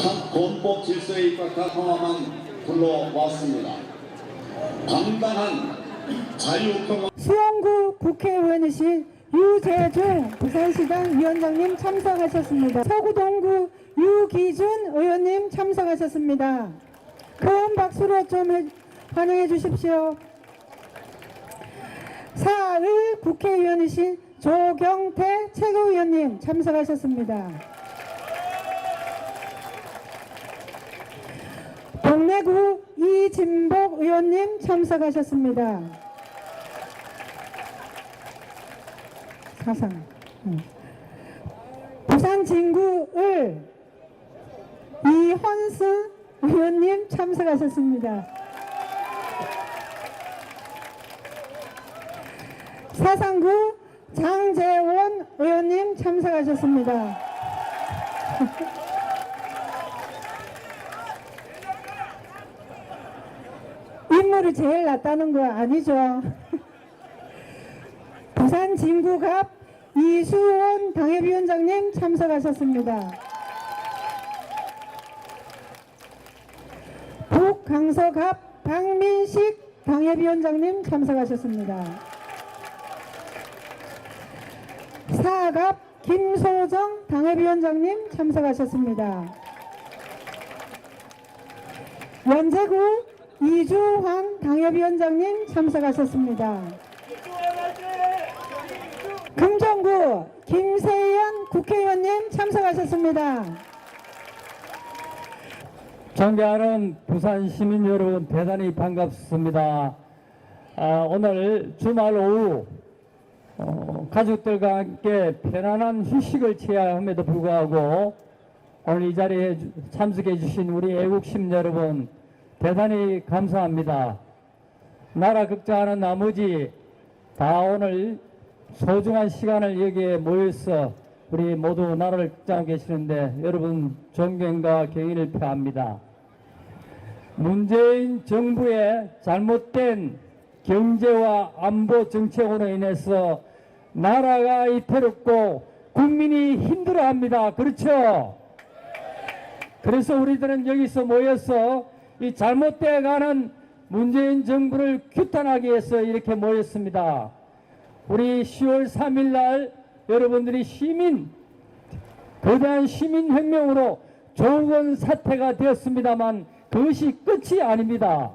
헌법 질서에 입각한 평화만 불러왔습니다. 당당한 자유평화. 수원구 국회의원이신 유재중 부산시당 위원장님 참석하셨습니다. 서구동구 유기준 의원님 참석하셨습니다. 큰 박수로 좀 환영해 주십시오. 사을 국회의원이신 조경태 최고위원님 참석하셨습니다. 동래구 이진복 의원님 참석하셨습니다. 사상 부산 진구을 이헌승 의원님 참석하셨습니다. 사상구 장재원 의원님 참석하셨습니다. 인물이 제일 낫다는 거 아니죠? 부산 진구갑 이수원 당협위원장님 참석하셨습니다. 북강서갑 박민식 당협위원장님 참석하셨습니다. 사갑 김소정 당협위원장님 참석하셨습니다. 원제구 이주환 당협위원장님 참석하셨습니다. 금정구 김세연 국회의원님 참석하셨습니다. 존경하는 부산 시민 여러분, 대단히 반갑습니다. 오늘 주말 오후 가족들과 함께 편안한 휴식을 취해야 함에도 불구하고 오늘 이 자리에 참석해 주신 우리 애국시민 여러분 대단히 감사합니다. 나라 걱정하는 나머지 다 오늘 소중한 시간을 여기에 모여서 우리 모두 나라를 걱정하고 계시는데 여러분 존경과 경의를 표합니다. 문재인 정부의 잘못된 경제와 안보 정책으로 인해서 나라가 위태롭고 국민이 힘들어합니다. 그렇죠? 그래서 우리들은 여기서 모여서 이 잘못되어가는 문재인 정부를 규탄하기 위해서 이렇게 모였습니다. 우리 10월 3일 날 여러분들이 거대한 시민혁명으로 조국원 사태가 되었습니다만 그것이 끝이 아닙니다.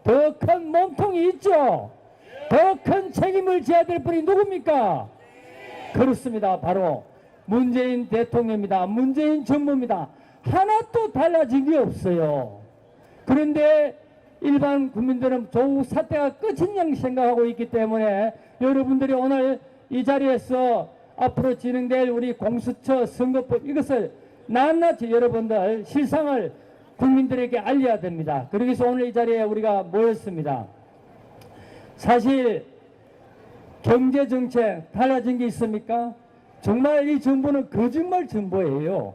더 큰 몸통이 있죠. 더 큰 책임을 져야 될 분이 누굽니까? 그렇습니다. 바로 문재인 대통령입니다. 문재인 정부입니다. 하나도 달라진 게 없어요. 그런데 일반 국민들은 조국 사태가 끝인 양 생각하고 있기 때문에 여러분들이 오늘 이 자리에서 앞으로 진행될 우리 공수처 선거법 이것을 낱낱이 여러분들 실상을 국민들에게 알려야 됩니다. 그래서 오늘 이 자리에 우리가 모였습니다. 사실 경제정책 달라진 게 있습니까? 정말 이 정부는 거짓말 정부예요.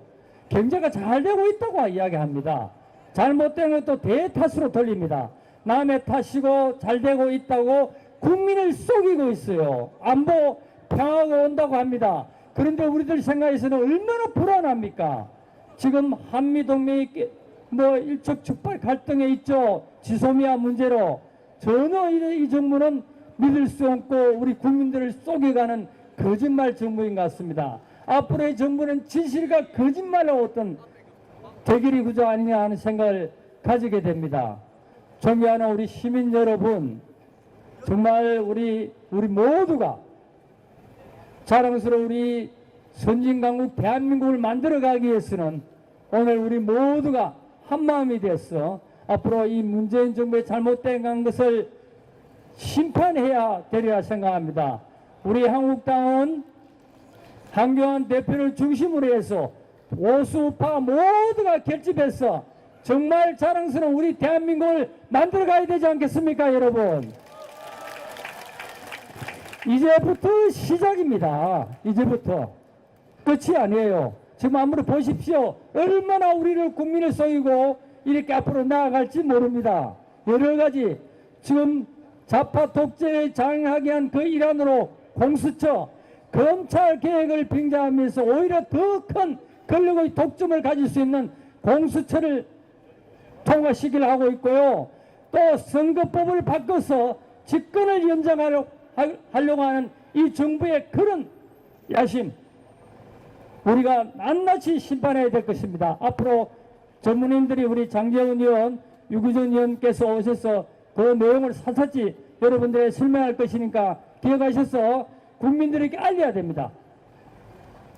경제가 잘 되고 있다고 이야기합니다. 잘못된 것도 대탓으로 돌립니다. 남의 탓이고 잘 되고 있다고 국민을 속이고 있어요. 안보 평화가 온다고 합니다. 그런데 우리들 생각에서는 얼마나 불안합니까? 지금 한미동맹이 일촉즉발 갈등에 있죠. 지소미아 문제로 전혀 이 정부는 믿을 수 없고 우리 국민들을 속여가는 거짓말 정부인 것 같습니다. 앞으로의 정부는 진실과 거짓말로 어떤 대결이 구조 아니냐 하는 생각을 가지게 됩니다. 존경하는 우리 시민 여러분, 정말 우리 모두가 자랑스러운 우리 선진강국 대한민국을 만들어가기 위해서는 오늘 우리 모두가 한마음이 되어서 앞으로 이 문재인 정부의 잘못된 것을 심판해야 되리라 생각합니다. 우리 한국당은 한교안 대표를 중심으로 해서 보수파 모두가 결집해서 정말 자랑스러운 우리 대한민국을 만들어가야 되지 않겠습니까, 여러분? 이제부터 시작입니다. 이제부터 끝이 아니에요. 지금 아무리 보십시오. 얼마나 우리를 국민을 속이고 이렇게 앞으로 나아갈지 모릅니다. 여러 가지 지금 좌파 독재에 장악하게 한 그 일환으로 공수처, 검찰 개혁을 빙자하면서 오히려 더 큰 권력의 독점을 가질 수 있는 공수처를 통과시키려 하고 있고요. 또 선거법을 바꿔서 집권을 연장하려고 하는 이 정부의 그런 야심, 우리가 낱낱이 심판해야 될 것입니다. 앞으로 전문인들이 우리 장재훈 의원, 유기준 의원께서 오셔서 그 내용을 사사지 여러분들에 설명할 것이니까 기억하셔서 국민들에게 알려야 됩니다.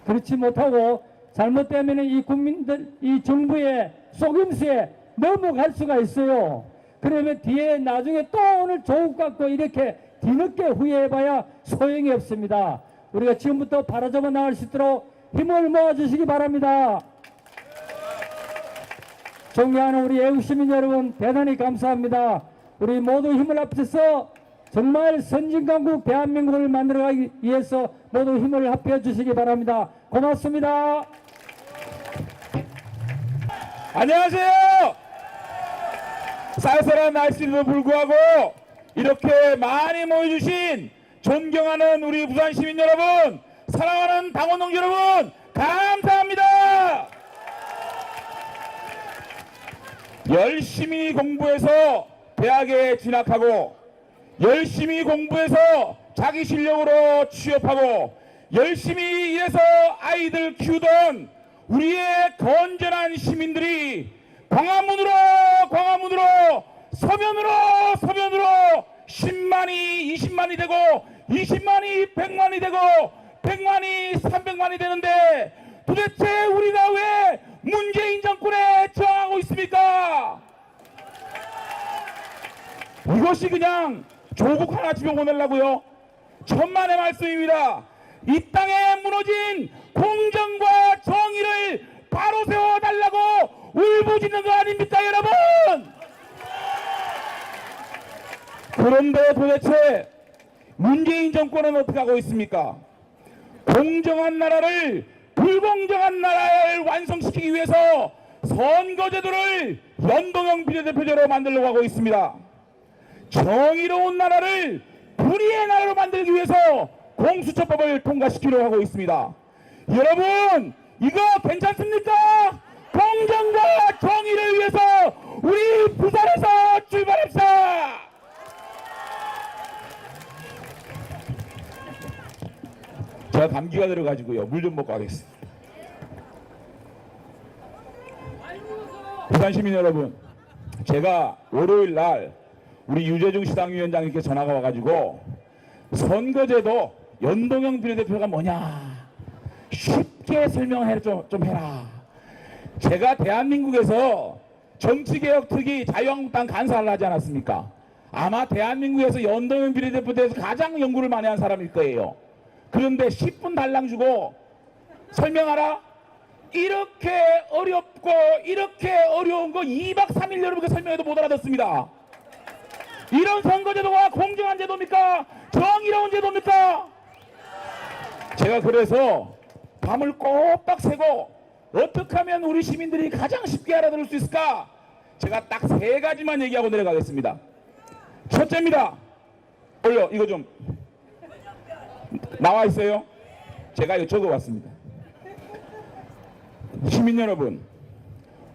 그렇지 못하고 잘못되면 이 국민들, 이 정부의 속임수에 넘어갈 수가 있어요. 그러면 뒤에 나중에 또 오늘 조국 갖고 이렇게 뒤늦게 후회해봐야 소용이 없습니다. 우리가 지금부터 바로잡아 나갈 수 있도록 힘을 모아주시기 바랍니다. 존경하는 우리 애국시민 여러분, 대단히 감사합니다. 우리 모두 힘을 합쳐서 정말 선진강국 대한민국을 만들어가기 위해서 모두 힘을 합해 주시기 바랍니다. 고맙습니다. 안녕하세요. 쌀쌀한 날씨에도 불구하고 이렇게 많이 모여주신 존경하는 우리 부산 시민 여러분, 사랑하는 당원 동지 여러분, 감사합니다. 열심히 공부해서 대학에 진학하고 열심히 공부해서 자기 실력으로 취업하고 열심히 일해서 아이들 키우던 우리의 건전한 시민들이 광화문으로 서면으로 10만이 20만이 되고 20만이 100만이 되고 100만이 300만이 되는데 도대체 우리가 왜 문재인 정권에 저항하고 있습니까? 이것이 그냥 조국 하나 집어보내려고요? 천만의 말씀입니다. 이 땅에 무너진 공정과 정의를 바로 세워달라고 울부짖는 거 아닙니까, 여러분? 그런데 도대체 문재인 정권은 어떻게 하고 있습니까? 공정한 나라를 불공정한 나라를 완성시키기 위해서 선거제도를 연동형 비례대표제로 만들려고 하고 있습니다. 정의로운 나라를 불의의 나라로 만들기 위해서 공수처법을 통과시키려고 하고 있습니다. 여러분, 이거 괜찮습니까? 공정과 정의를 위해서 우리 부산에서 출발합시다. 제가 감기가 들어가지고요, 물 좀 먹고 가겠습니다. 부산 시민 여러분, 제가 월요일 날 우리 유재중 시당위원장님께 전화가 와가지고 선거제도 연동형 비례대표가 뭐냐 쉽게 설명해 좀 해라. 제가 대한민국에서 정치개혁 특위 자유한국당 간사를 하지 않았습니까? 아마 대한민국에서 연동형 비례대표에 대해서 가장 연구를 많이 한 사람일 거예요. 그런데 10분 달랑 주고 설명하라? 이렇게 어렵고 이렇게 어려운 거 2박 3일 여러분께 설명해도 못 알아듣습니다. 이런 선거제도가 공정한 제도입니까? 정의로운 제도입니까? 제가 그래서 밤을 꼬박 새고 어떻게 하면 우리 시민들이 가장 쉽게 알아들을 수 있을까? 제가 딱 3가지만 얘기하고 내려가겠습니다. 첫째입니다. 올려, 이거 좀 나와 있어요. 제가 이거 적어봤습니다. 시민 여러분,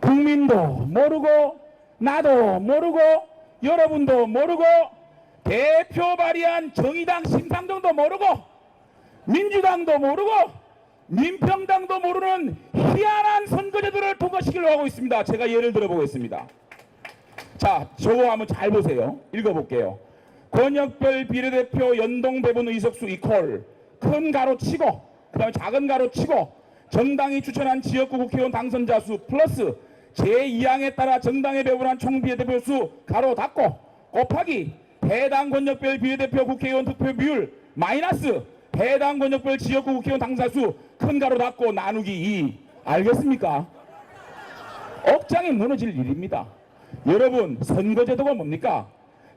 국민도 모르고 나도 모르고 여러분도 모르고 대표 발의한 정의당 심상정도 모르고 민주당도 모르고 민평당도 모르는 희한한 선거제도를 통과시키려고 하고 있습니다. 제가 예를 들어보겠습니다. 자, 저거 한번 잘 보세요. 읽어볼게요. 권역별 비례대표 연동 배분 의석수 이퀄 큰 가로 치고 그 다음에 작은 가로 치고 정당이 추천한 지역구 국회의원 당선자 수 플러스 제2항에 따라 정당에 배분한 총 비례대표 수 가로 닫고 곱하기 해당 권역별 비례대표 국회의원 득표 비율 마이너스 해당 권역별 지역구 국회의원 당선자 수 큰 가로 닫고 나누기 2. 알겠습니까? 억장이 무너질 일입니다. 여러분, 선거제도가 뭡니까?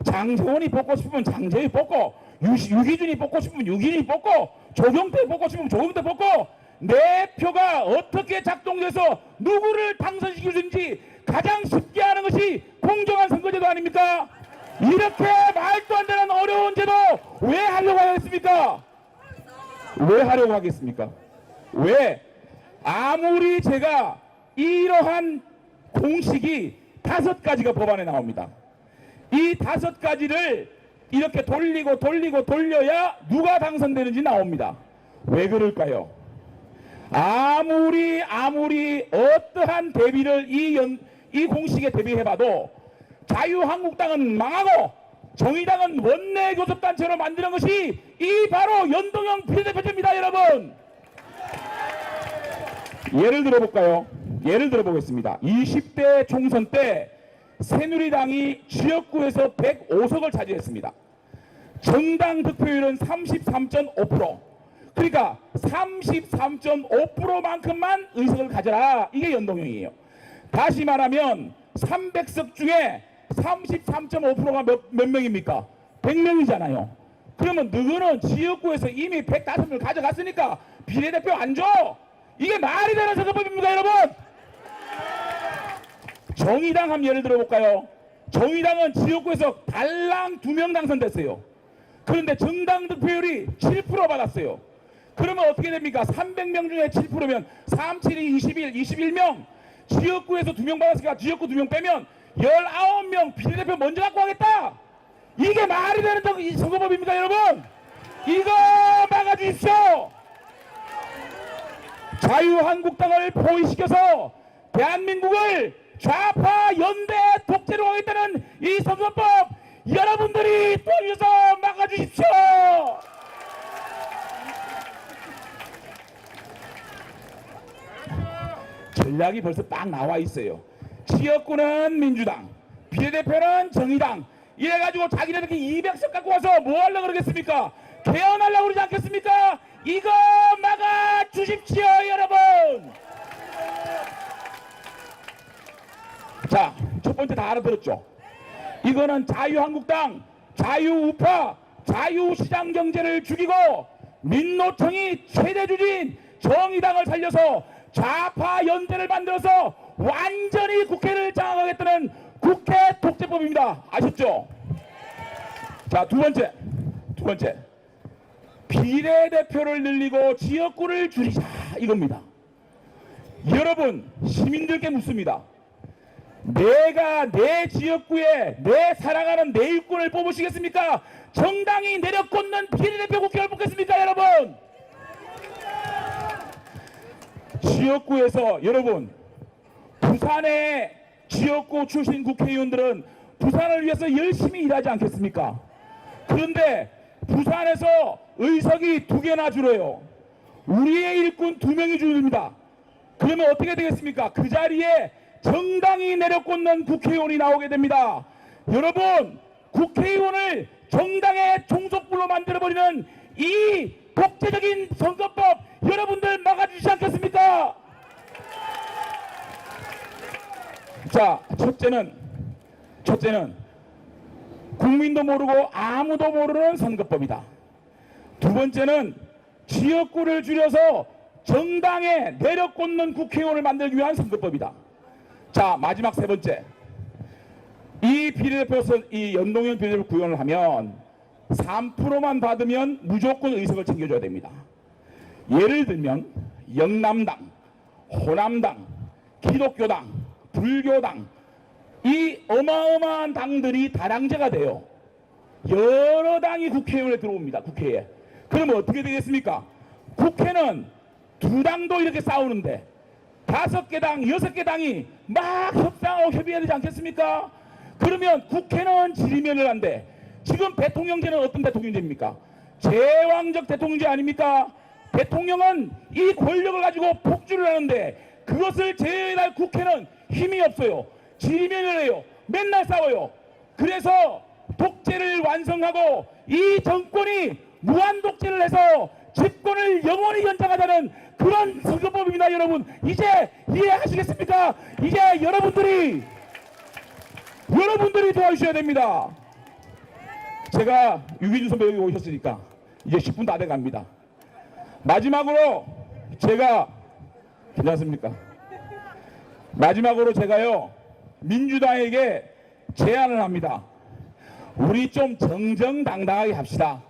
장재원이 뽑고 싶으면 장재원이 뽑고 유기준이 뽑고 싶으면 유기준이 뽑고 조경태 뽑고 싶으면 조경태 뽑고 내 표가 어떻게 작동돼서 누구를 당선시키든지 가장 쉽게 하는 것이 공정한 선거제도 아닙니까? 이렇게 말도 안 되는 어려운 제도 왜 하려고 하겠습니까? 왜 하려고 하겠습니까? 왜? 아무리 제가 이러한 공식이 5가지가 법안에 나옵니다. 이 5가지를 이렇게 돌리고 돌려야 누가 당선되는지 나옵니다. 왜 그럴까요? 아무리 어떠한 대비를 이 공식에 대비해봐도 자유한국당은 망하고 정의당은 원내 교섭단체로 만드는 것이 이 바로 연동형 비례대표제입니다, 여러분. 예를 들어볼까요? 예를 들어보겠습니다. 20대 총선 때 새누리당이 지역구에서 105석을 차지했습니다. 정당 득표율은 33.5%. 그러니까 33.5%만큼만 의석을 가져라. 이게 연동형이에요. 다시 말하면 300석 중에 33.5%가 몇 명입니까? 100명이잖아요. 그러면 너희는 지역구에서 이미 105명을 가져갔으니까 비례대표 안 줘. 이게 말이 되는 선거법입니까, 여러분? 정의당 한번 예를 들어볼까요? 정의당은 지역구에서 달랑 2명 당선됐어요. 그런데 정당 득표율이 7% 받았어요. 그러면 어떻게 됩니까? 300명 중에 7%면 3, 7이 21명. 지역구에서 2명 받았으니까 지역구 2명 빼면 19명 비례대표 먼저 갖고 가겠다. 이게 말이 되는 선거법입니까, 여러분? 이거 막아주십시오. 자유한국당을 포위시켜서 대한민국을 좌파 연대 독재로 가겠다는 이 선거법 여러분들이 도와주셔서 막아주십시오. 전략이 벌써 딱 나와 있어요. 지역구는 민주당, 비례대표는 정의당. 이래가지고 자기네들끼리 200석 갖고 와서 뭐 하려고 그러겠습니까? 개헌하려고 그러지 않겠습니까? 이거 막아주십시오, 여러분. 자, 첫 번째 다 알아들었죠? 이거는 자유한국당, 자유우파, 자유시장 경제를 죽이고 민노총이 최대 주진 정의당을 살려서 좌파 연대를 만들어서 완전히 국회를 장악하겠다는 국회 독재법입니다. 아셨죠? 자, 두 번째 비례대표를 늘리고 지역구를 줄이자, 이겁니다. 여러분, 시민들께 묻습니다. 내가 내 지역구에 내 사랑하는 내 일꾼을 뽑으시겠습니까? 정당이 내려꽂는 비례대표 국회를 뽑겠습니까, 여러분? 지역구에서 여러분, 부산의 지역구 출신 국회의원들은 부산을 위해서 열심히 일하지 않겠습니까? 그런데 부산에서 의석이 2개나 줄어요. 우리의 일꾼 2명이 줄입니다. 그러면 어떻게 되겠습니까? 그 자리에 정당이 내려꽂는 국회의원이 나오게 됩니다. 여러분, 국회의원을 정당의 종속부로 만들어버리는 이 독재적인 선거법 여러분들 막아주시지 않겠습니까? 자, 첫째는 국민도 모르고 아무도 모르는 선거법이다. 두 번째는 지역구를 줄여서 정당에 내려꽂는 국회의원을 만들기 위한 선거법이다. 자, 마지막 세 번째. 이 연동형 비례대표 구현을 하면 3%만 받으면 무조건 의석을 챙겨줘야 됩니다. 예를 들면 영남당, 호남당, 기독교당, 불교당, 이 어마어마한 당들이 다당제가 돼요. 여러 당이 국회의원에 들어옵니다. 국회에. 그러면 어떻게 되겠습니까? 국회는 2당도 이렇게 싸우는데 5개 당, 6개 당이 막 협상하고 협의해야 되지 않겠습니까? 그러면 국회는 지리면을 한데 지금 대통령제는 어떤 대통령제입니까? 제왕적 대통령제 아닙니까? 대통령은 이 권력을 가지고 폭주를 하는데 그것을 제어할 국회는 힘이 없어요. 지리면을 해요. 맨날 싸워요. 그래서 독재를 완성하고 이 정권이 무한 독재를 해서 집권을 영원히 연장하자는 그런 선거법입니다, 여러분. 이제 이해하시겠습니까? 이제 여러분들이 도와주셔야 됩니다. 제가 유기준 선배 여기 오셨으니까 이제 10분 다 돼갑니다. 마지막으로 제가 괜찮습니까? 마지막으로 제가요 민주당에게 제안을 합니다. 우리 좀 정정당당하게 합시다.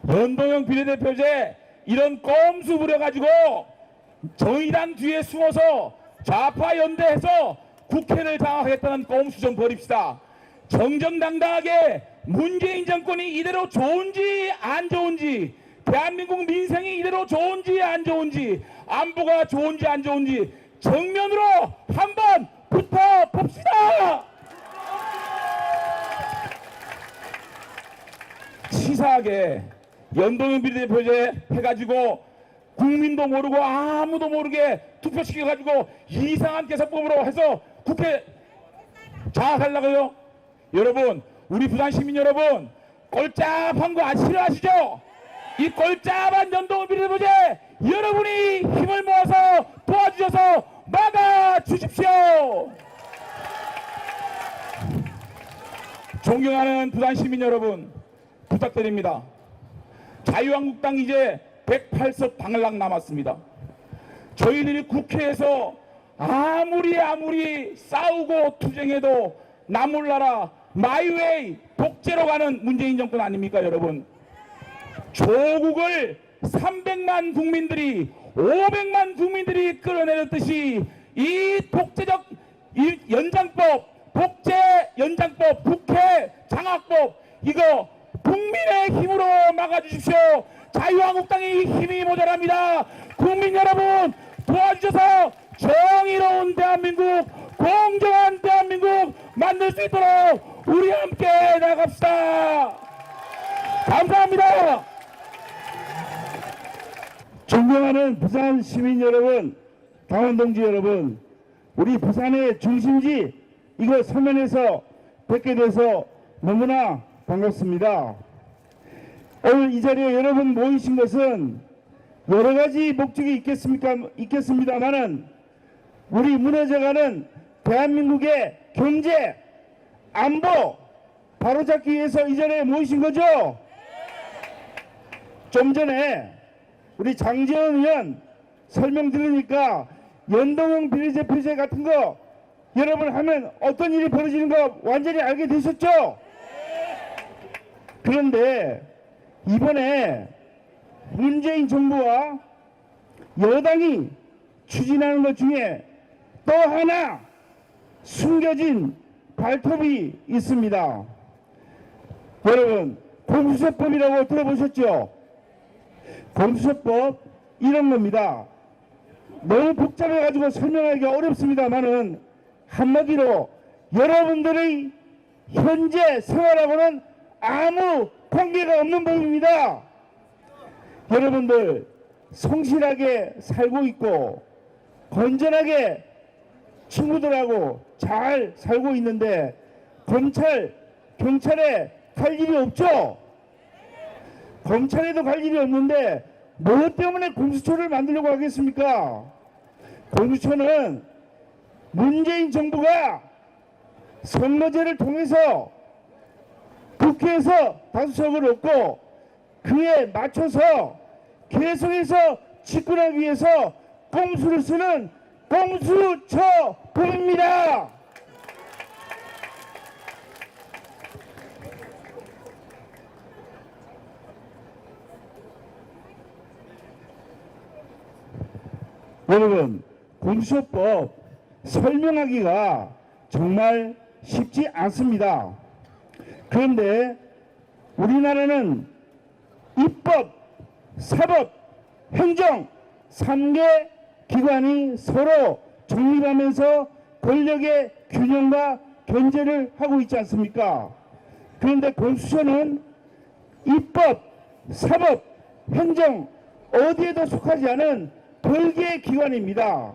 연동형 비례대표제 이런 꼼수 부려가지고 정의당 뒤에 숨어서 좌파 연대해서 국회를 장악했다는 꼼수 좀 버립시다. 정정당당하게 문재인 정권이 이대로 좋은지 안 좋은지, 대한민국 민생이 이대로 좋은지 안 좋은지, 안보가 좋은지 안 좋은지 정면으로 한번 붙어봅시다. 치사하게 연동형 비례대표제 해가지고 국민도 모르고 아무도 모르게 투표시켜가지고 이상한 개선법으로 해서 국회 장악하려고요. 여러분, 우리 부산 시민 여러분, 꼴짭한 거 싫어하시죠? 이 꼴짭한 연동형 비례대표제 여러분이 힘을 모아서 도와주셔서 막아주십시오. 존경하는 부산 시민 여러분, 부탁드립니다. 자유한국당 이제 108석 당락 남았습니다. 저희들이 국회에서 아무리 싸우고 투쟁해도 나몰라라 마이웨이 독재로 가는 문재인 정권 아닙니까 여러분? 조국을 300만 국민들이 500만 국민들이 끌어내렸듯이 이 독재적 이 연장법, 독재 연장법, 국회 장악법 이거 국민의 힘으로 막아주십시오. 자유한국당이 힘이 모자랍니다. 국민 여러분 도와주셔서 정의로운 대한민국, 공정한 대한민국 만들 수 있도록 우리 함께 나갑시다. 감사합니다. 존경하는 부산 시민 여러분, 당원 동지 여러분, 우리 부산의 중심지 이거 서면에서 뵙게 돼서 너무나 반갑습니다. 오늘 이 자리에 여러분 모이신 것은 여러 가지 목적이 있겠습니다만은 우리 무너져가는 대한민국의 경제, 안보 바로잡기 위해서 이 자리에 모이신 거죠? 좀 전에 우리 장제원 의원 설명 들으니까 연동형 비례대표제 같은 거 여러분 하면 어떤 일이 벌어지는 거 완전히 알게 되셨죠? 그런데 이번에 문재인 정부와 여당이 추진하는 것 중에 또 하나 숨겨진 발톱이 있습니다. 여러분, 공수처법이라고 들어보셨죠? 공수처법 이런 겁니다. 너무 복잡해가지고 설명하기가 어렵습니다만은 한마디로 여러분들의 현재 생활하고는 아무 관계가 없는 법입니다. 여러분들 성실하게 살고 있고 건전하게 친구들하고 잘 살고 있는데 검찰, 경찰에 갈 일이 없죠? 검찰에도 갈 일이 없는데 뭐 때문에 공수처를 만들려고 하겠습니까? 공수처는 문재인 정부가 선거제를 통해서 국회에서 다수석을 얻고 그에 맞춰서 계속해서 집권하기 위해서 꼼수를 쓰는 공수처법입니다. 여러분, 공수처법 설명하기가 정말 쉽지 않습니다. 그런데 우리나라는 입법, 사법, 행정 3개 기관이 서로 정립하면서 권력의 균형과 견제를 하고 있지 않습니까? 그런데 공수처는 입법, 사법, 행정 어디에도 속하지 않은 별개의 기관입니다.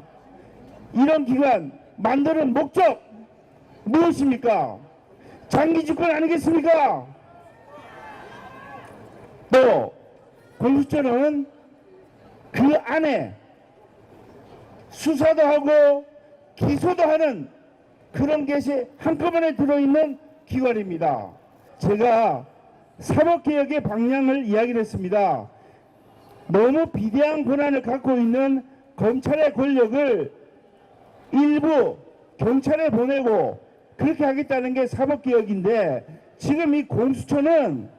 이런 기관 만드는 목적 무엇입니까? 장기 집권 아니겠습니까? 또 공수처는 그 안에 수사도 하고 기소도 하는 그런 것이 한꺼번에 들어있는 기관입니다. 제가 사법개혁의 방향을 이야기를 했습니다. 너무 비대한 권한을 갖고 있는 검찰의 권력을 일부 경찰에 보내고 그렇게 하겠다는 게 사법개혁인데 지금 이 공수처는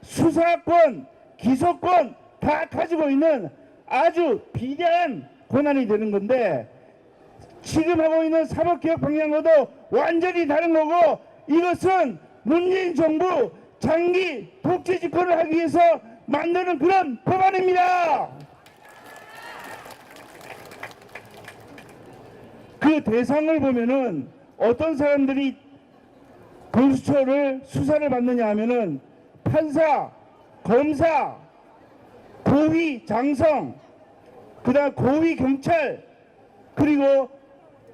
수사권, 기소권 다 가지고 있는 아주 비대한 권한이 되는 건데 지금 하고 있는 사법개혁 방향과도 완전히 다른 거고, 이것은 문재인 정부 장기 독재 집권을 하기 위해서 만드는 그런 법안입니다. 그 대상을 보면은 어떤 사람들이 공수처를 수사를 받느냐 하면은 판사, 검사, 고위 장성, 그다음 고위 경찰, 그리고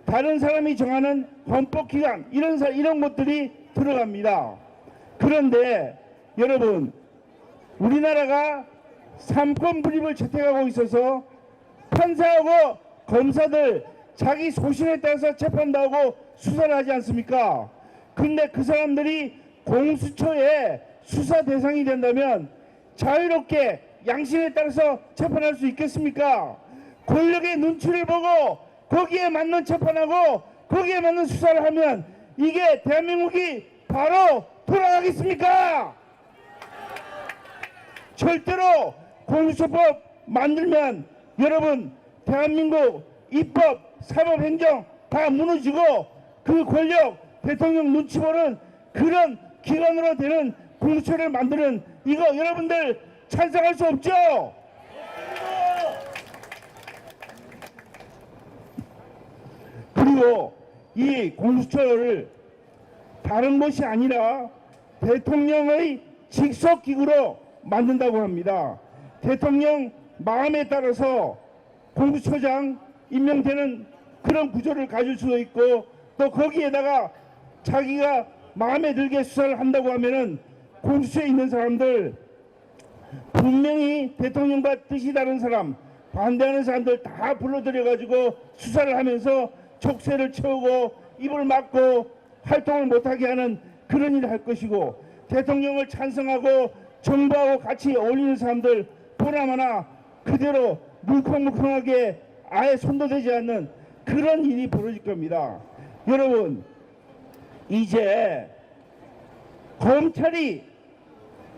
다른 사람이 정하는 헌법기관, 이런 것들이 들어갑니다. 그런데 여러분, 우리나라가 삼권 분립을 채택하고 있어서 판사하고 검사들 자기 소신에 따라서 재판하고 수사를 하지 않습니까? 근데 그 사람들이 공수처의 수사 대상이 된다면 자유롭게 양심에 따라서 재판할 수 있겠습니까? 권력의 눈치를 보고 거기에 맞는 재판하고 거기에 맞는 수사를 하면 이게 대한민국이 바로 돌아가겠습니까? 절대로 공수처법 만들면 여러분 대한민국 입법, 사법, 행정 다 무너지고 그 권력 대통령 눈치 보는 그런 기관으로 되는 공수처를 만드는 이거 여러분들 찬성할 수 없죠? 그리고 이 공수처를 다른 것이 아니라 대통령의 직속기구로 만든다고 합니다. 대통령 마음에 따라서 공수처장 임명되는 그런 구조를 가질 수도 있고, 또 거기에다가 자기가 마음에 들게 수사를 한다고 하면은 공수처에 있는 사람들 분명히 대통령과 뜻이 다른 사람, 반대하는 사람들 다 불러들여 가지고 수사를 하면서 족쇄를 채우고 입을 막고 활동을 못하게 하는 그런 일을 할 것이고, 대통령을 찬성하고 정부하고 같이 어울리는 사람들 보나마나 그대로 물컹물컹하게 아예 손도 대지 않는 그런 일이 벌어질 겁니다. 여러분, 이제 검찰이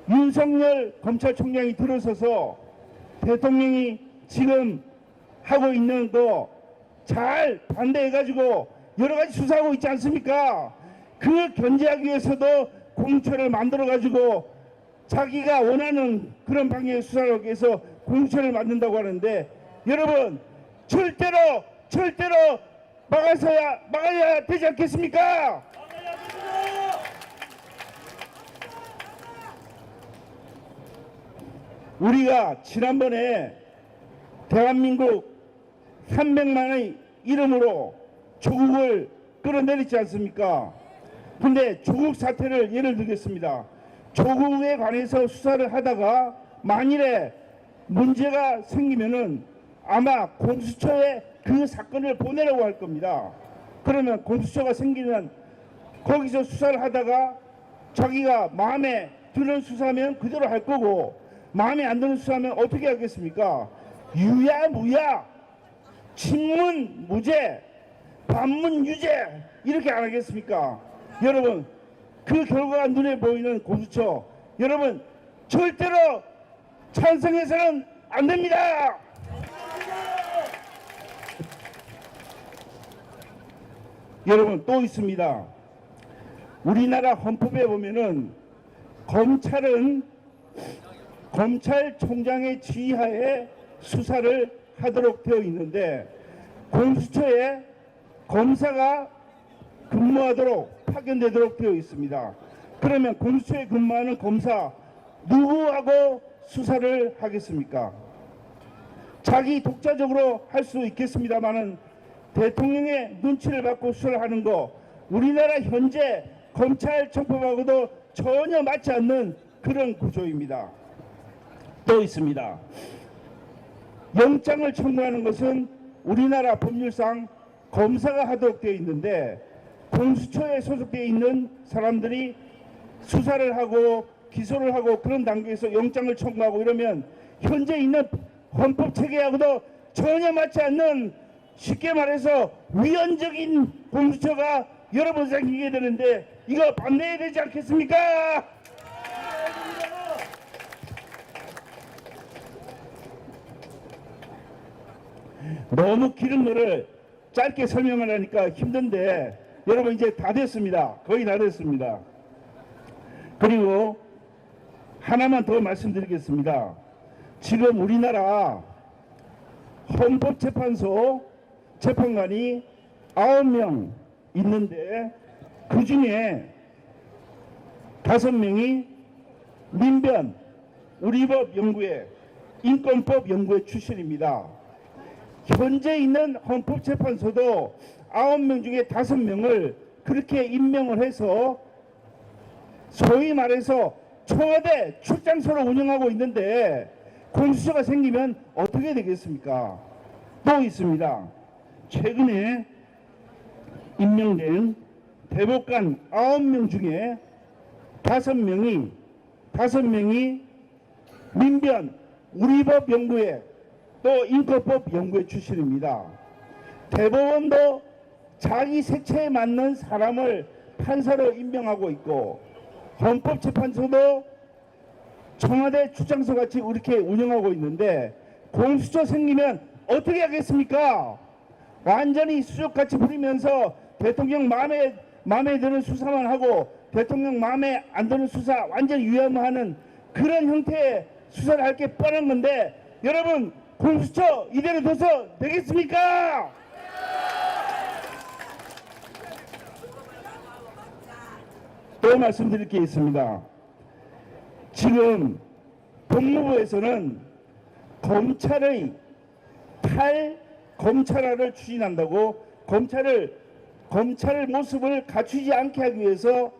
윤석열 검찰총장이 들어서서 대통령이 지금 하고 있는 거 잘 반대해가지고 여러 가지 수사하고 있지 않습니까? 그 견제하기 위해서도 공수처를 만들어가지고 자기가 원하는 그런 방향의 수사를 하기 위해서 공수처를 만든다고 하는데, 여러분 절대로 막아야 되지 않겠습니까? 우리가 지난번에 대한민국 300만의 이름으로 조국을 끌어내리지 않습니까? 근데 조국 사태를 예를 들겠습니다. 조국에 관해서 수사를 하다가 만일에 문제가 생기면은 아마 공수처에 그 사건을 보내라고 할 겁니다. 그러면 공수처가 생기면 거기서 수사를 하다가 자기가 마음에 드는 수사면 그대로 할 거고, 마음에 안 드는 수사면 어떻게 하겠습니까? 유야무야, 친문 무죄, 반문 유죄 이렇게 안 하겠습니까? 여러분, 그 결과가 눈에 보이는 공수처, 여러분 절대로 찬성해서는 안 됩니다. 여러분 또 있습니다. 우리나라 헌법에 보면은 검찰은 검찰총장의 지휘하에 수사를 하도록 되어 있는데, 공수처에 검사가 근무하도록 파견되도록 되어 있습니다. 그러면 공수처에 근무하는 검사 누구하고 수사를 하겠습니까? 자기 독자적으로 할 수 있겠습니다만은 대통령의 눈치를 받고 수사를 하는 거, 우리나라 현재 검찰청법하고도 전혀 맞지 않는 그런 구조입니다. 또 있습니다. 영장을 청구하는 것은 우리나라 법률상 검사가 하도록 되어 있는데, 공수처에 소속되어 있는 사람들이 수사를 하고 기소를 하고 그런 단계에서 영장을 청구하고 이러면 현재 있는 헌법 체계하고도 전혀 맞지 않는, 쉽게 말해서 위헌적인 공수처가 여러 번 생기게 되는데 이거 반대해야 되지 않겠습니까? 너무 기름물을 짧게 설명을 하니까 힘든데 여러분 이제 다 됐습니다. 거의 다 됐습니다. 그리고 하나만 더 말씀드리겠습니다. 지금 우리나라 헌법재판소 재판관이 9명 있는데 그 중에 5명이 민변, 우리법 연구회, 인권법 연구회 출신입니다. 현재 있는 헌법재판소도 9명 중에 5명을 그렇게 임명을 해서 소위 말해서 청와대 출장소로 운영하고 있는데 공수처가 생기면 어떻게 되겠습니까? 또 있습니다. 최근에 임명된 대법관 9명 중에 5명이 민변, 우리법 연구회, 또 인권법 연구회 출신입니다. 대법원도 자기 색채에 맞는 사람을 판사로 임명하고 있고 헌법재판소도 청와대 출장소 같이 이렇게 운영하고 있는데 공수처 생기면 어떻게 하겠습니까? 완전히 수족같이 부리면서 대통령 마음에 드는 수사만 하고 대통령 마음에 안 드는 수사 완전히 유야무하는 그런 형태의 수사를 할 게 뻔한 건데 여러분 공수처 이대로 둬서 되겠습니까? 또 말씀드릴 게 있습니다. 지금 법무부에서는 검찰의 탈검찰화를 추진한다고 검찰의 모습을 갖추지 않게 하기 위해서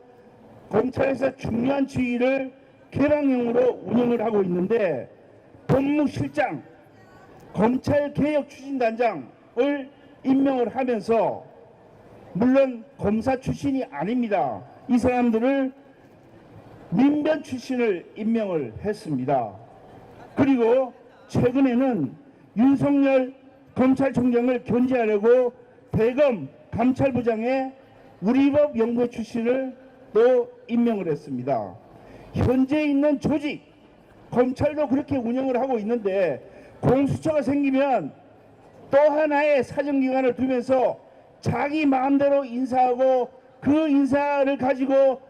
검찰에서 중요한 지휘를 개방형으로 운영을 하고 있는데 법무실장, 검찰개혁추진단장을 임명을 하면서 물론 검사 출신이 아닙니다. 이 사람들을 민변 출신을 임명을 했습니다. 그리고 최근에는 윤석열 검찰총장을 견제하려고 대검 감찰부장에 우리법 연구회 출신을 또 임명을 했습니다. 현재 있는 조직, 검찰도 그렇게 운영을 하고 있는데 공수처가 생기면 또 하나의 사정기관을 두면서 자기 마음대로 인사하고 그 인사를 가지고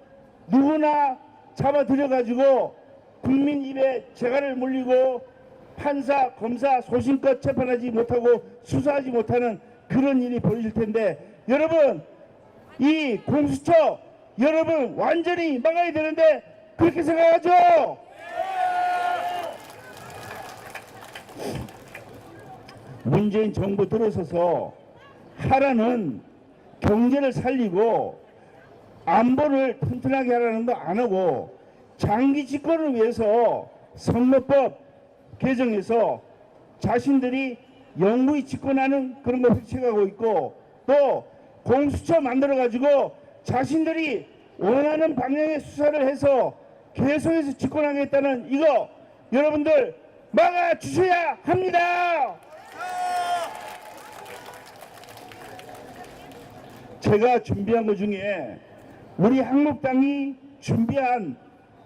누구나 잡아들여가지고 국민 입에 재갈을 물리고 판사, 검사 소신껏 재판하지 못하고 수사하지 못하는 그런 일이 벌어질 텐데 여러분 이 공수처 여러분 완전히 막아야 되는데 그렇게 생각하죠? 문재인 정부 들어서서 하라는 경제를 살리고 안보를 튼튼하게 하라는 거 안 하고 장기 집권을 위해서 선거법 개정해서 자신들이 영구히 집권하는 그런 걸 획책하고 있고 또 공수처 만들어 가지고 자신들이 원하는 방향의 수사를 해서 계속해서 집권하겠다는 이거 여러분들 막아 주셔야 합니다. 제가 준비한 것 중에 우리 한국당이 준비한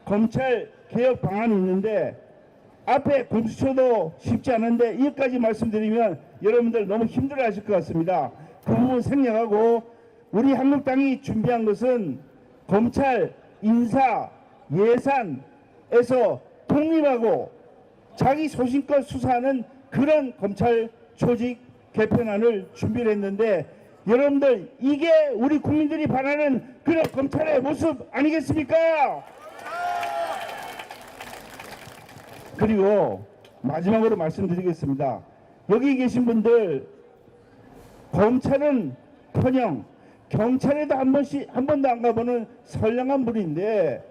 검찰 개혁 방안이 있는데 앞에 공수처도 쉽지 않은데 이것까지 말씀드리면 여러분들 너무 힘들어 하실 것 같습니다. 그 부분 생략하고 우리 한국당이 준비한 것은 검찰 인사 예산에서 독립하고 자기 소신껏 수사하는 그런 검찰 조직 개편안을 준비를 했는데 여러분들 이게 우리 국민들이 바라는 그런 검찰의 모습 아니겠습니까? 그리고 마지막으로 말씀드리겠습니다. 여기 계신 분들 검찰은커녕 경찰에도 한 번도 안 가보는 선량한 분인데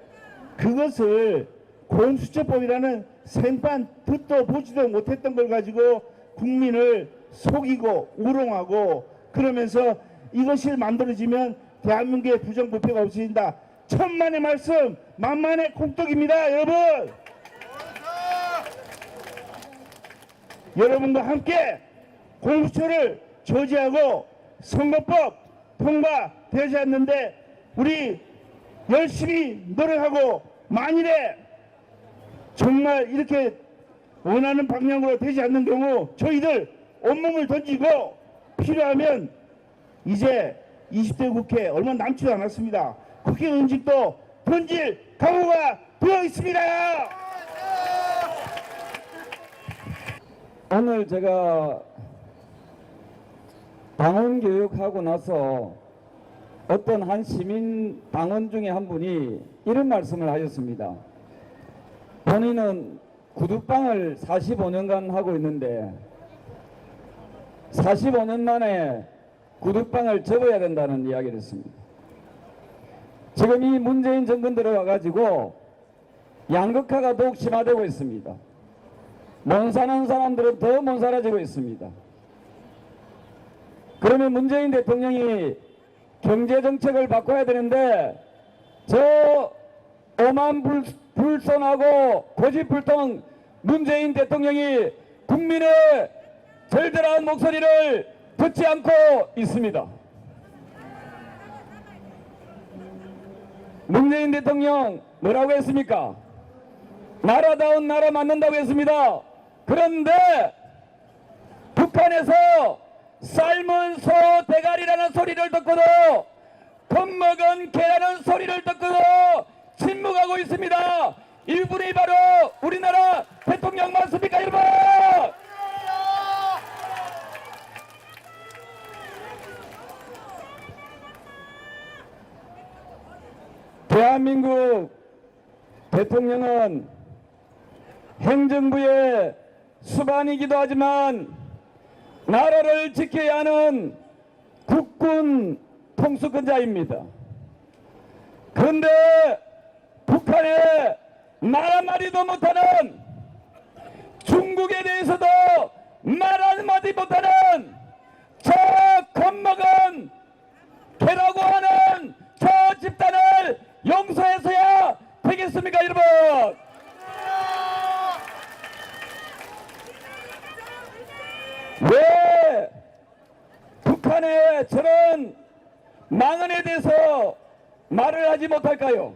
그것을 공수처법이라는 생판 듣도 보지도 못했던 걸 가지고 국민을 속이고 우롱하고 그러면서 이것이 만들어지면 대한민국의 부정부패가 없어진다. 천만의 말씀 만만의 콩떡입니다. 여러분 여러분과 함께 공수처를 저지하고 선거법 통과되지 않는데 우리 열심히 노력하고 만일에 정말 이렇게 원하는 방향으로 되지 않는 경우 저희들 온몸을 던지고 필요하면 이제 20대 국회 얼마 남지도 않았습니다. 국회 은직도 던질 각오가 되어 있습니다. 오늘 제가 당원 교육하고 나서 어떤 한 시민 당원 중에 한 분이 이런 말씀을 하셨습니다. 본인은 구두방을 45년간 하고 있는데 45년 만에 구두방을 접어야 된다는 이야기를 했습니다. 지금 이 문재인 정권 들어와가지고 양극화가 더욱 심화되고 있습니다. 못 사는 사람들은 더 못 살아지고 있습니다. 그러면 문재인 대통령이 경제정책을 바꿔야 되는데 저 오만불손하고 고집불통 문재인 대통령이 국민의 절절한 목소리를 듣지 않고 있습니다. 문재인 대통령 뭐라고 했습니까? 나라다운 나라 만든다고 했습니다. 그런데 북한에서 삶은 소 대가리라는 소리를 듣고도 겁먹은 개라는 소리를 듣고도 침묵하고 있습니다. 이분이 바로 우리나라 대통령 맞습니까, 여러분? 대한민국 대통령은 행정부의 수반이기도 하지만 나라를 지켜야 하는 국군 통수권자입니다. 그런데 북한에 말 한마디도 못하는, 중국에 대해서도 말 한마디 못하는 저 겁먹은 개라고 하는 저 집단을 용서해서야 되겠습니까, 여러분? 왜 북한의 저런 망언에 대해서 말을 하지 못할까요?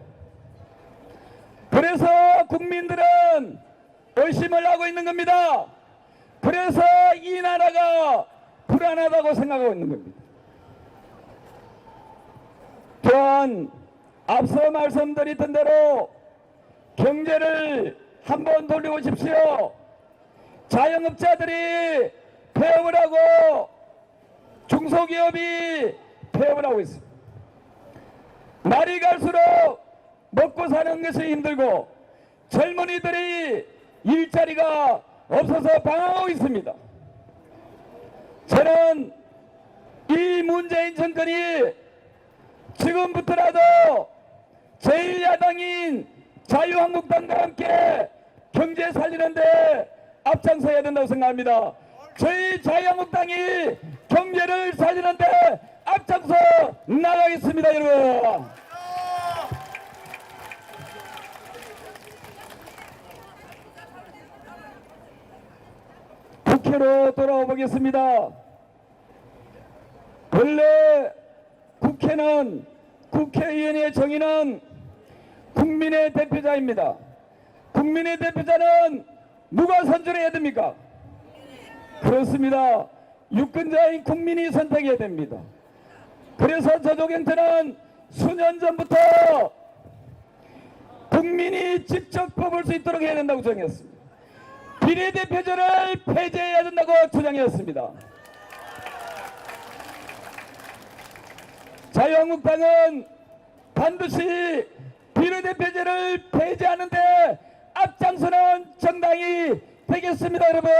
그래서 국민들은 의심을 하고 있는 겁니다. 그래서 이 나라가 불안하다고 생각하고 있는 겁니다. 또한 앞서 말씀드렸던 대로 경제를 한번 돌려보십시오. 자영업자들이 폐업을 하고 중소기업이 폐업을 하고 있습니다. 날이 갈수록 먹고 사는 것이 힘들고 젊은이들이 일자리가 없어서 방황하고 있습니다. 저는 이 문재인 정권이 지금부터라도 제1야당인 자유한국당과 함께 경제 살리는데 앞장서야 된다고 생각합니다. 저희 자유한국당이 경제를 살리는데 앞장서 나가겠습니다, 여러분. 국회로 돌아와 보겠습니다. 원래 국회는, 국회의원의 정의는 국민의 대표자입니다. 국민의 대표자는 누가 선출해야 됩니까? 그렇습니다. 유권자인 국민이 선택해야 됩니다. 그래서 저조경태는 수년 전부터 국민이 직접 뽑을 수 있도록 해야 된다고 정했습니다. 비례대표제를 폐지해야 된다고 주장했습니다. 자유한국당은 반드시 비례대표제를 폐지하는데 앞장서는 정당이 되겠습니다, 여러분.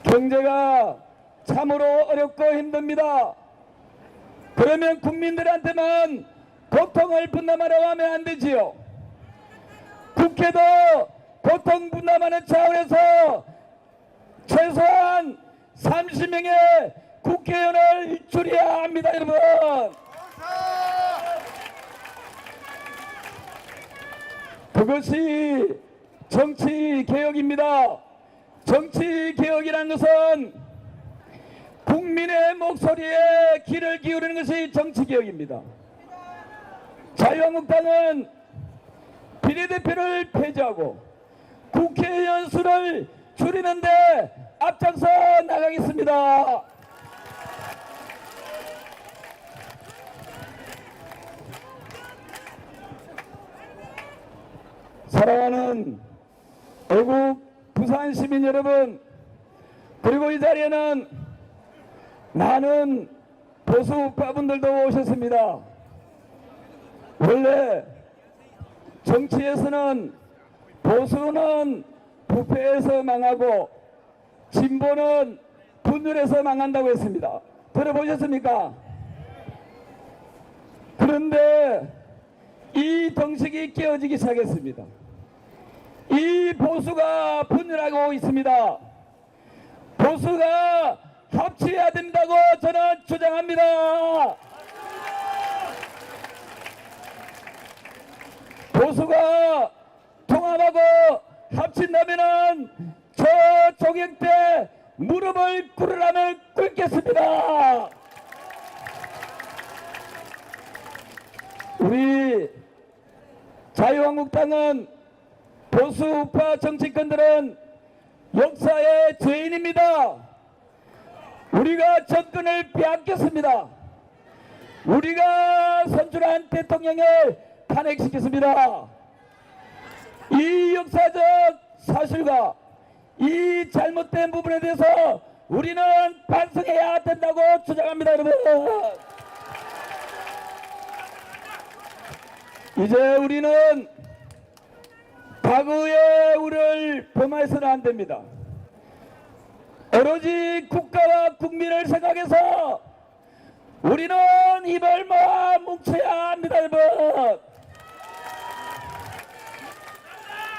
경제가 참으로 어렵고 힘듭니다. 그러면 국민들한테만 고통을 분담하라고 하면 안 되지요. 국회도 고통 분담하는 차원에서 최소한 30명의 국회의원을 줄여야 합니다, 여러분. 그것이 정치개혁입니다. 정치개혁이라는 것은 국민의 목소리에 귀를 기울이는 것이 정치개혁입니다. 자유한국당은 비례대표를 폐지하고 국회의원 수를 줄이는데 앞장서 나가겠습니다. 사랑하는 애국 부산 시민 여러분, 그리고 이 자리에는 많은 보수 우파분들도 오셨습니다. 원래 정치에서는 보수는 부패해서 망하고 진보는 분열해서 망한다고 했습니다. 들어보셨습니까? 그런데 이 정식이 깨어지기 시작했습니다. 이 보수가 분열하고 있습니다. 보수가 합치해야 된다고 저는 주장합니다. 보수가 통합하고 합친다면은 저 조경 때 무릎을 꿇으라면 꿇겠습니다. 우리 자유한국당은 보수 우파 정치권들은 역사의 죄인입니다. 우리가 정권을 빼앗겼습니다. 우리가 선출한 대통령을 탄핵시켰습니다. 이 역사적 사실과 이 잘못된 부분에 대해서 우리는 반성해야 된다고 주장합니다. 여러분, 이제 우리는 과거의 우리를 범해서는 안 됩니다. 오로지 국가와 국민을 생각해서 우리는 힘을 모아 뭉쳐야 합니다. 여러분,